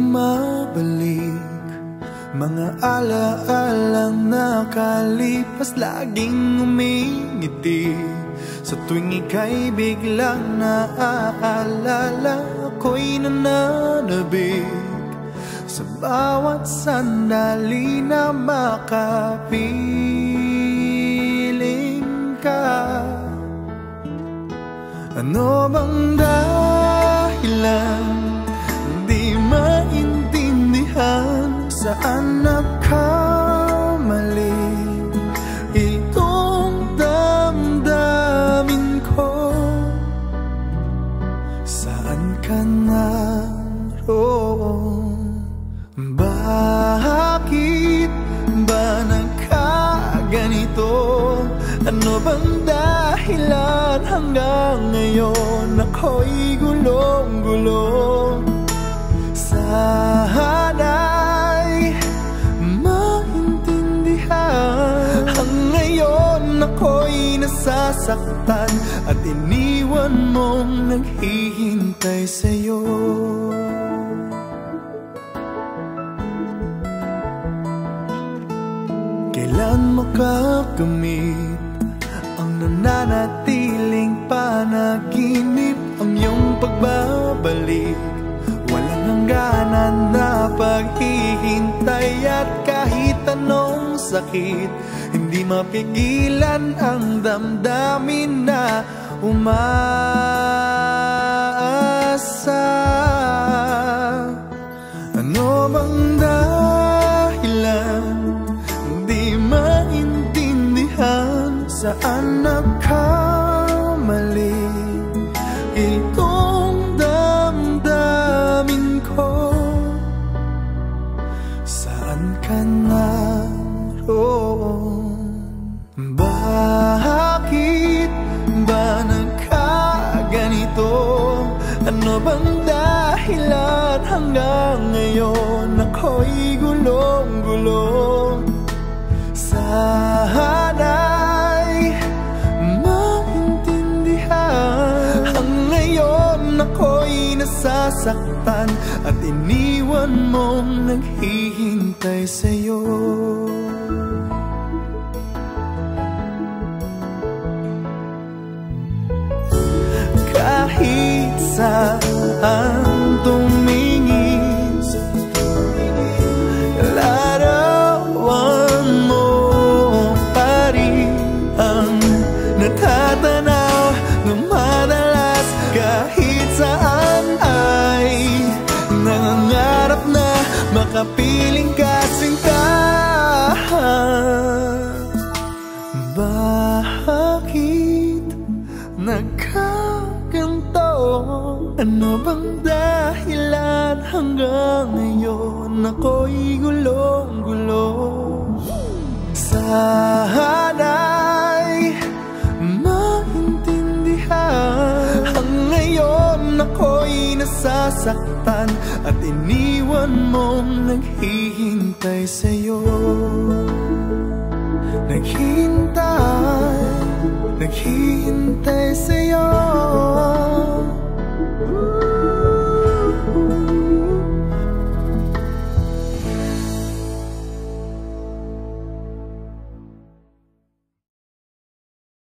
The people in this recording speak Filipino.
bumabalik, mga alaalang nakalipas, laging umingiti. Sa tuwing ika'y biglang naaalala, ako'y nananabik sa bawat sandali na makapiling ka. Ano bang dahilan? Di maintindihan saan nagkamali itong damdamin ko. Saan ka naroon? Bakit ba nagkaganito? Ano bang dahilan hanggang ngayon ako'y gulong-gulong? Sana'y maintindihan. Hanggang ngayon ako'y nasasaktan at iniwan mong naghihintay sa'yo. Kailan makakamit ang nananatiling panaginip, ang iyong pagbabalik? Walang hangganan na paghihintay at kahit anong sakit, hindi mapigilan ang damdamin na umaasa. Ano bang dahilan? Di maintindihan saan nagkamali itong damdamin ko. Saan ka naroon? Bakit ba nagkaganito? Ano bang dahilan hanggang ngayon ako'y gulong-gulong? Sana'y maintindihan. Hanggang ngayon ako'y nasasaktan at iniwan mong naghihintay sa'yo. Kahit saan tumingin, larawan mo pa rin ang natatanaw ng madalas. Kahit saan ay nangangarap na makapiling ka, sinta. Bakit nagkaganto? Ano bang dahilan hanggang ngayon ako'y gulong-gulong? Sana'y maintindihan. Hanggang ngayon ako'y nasasaktan at iniwan mong naghihintay sa'yo. Naghihintay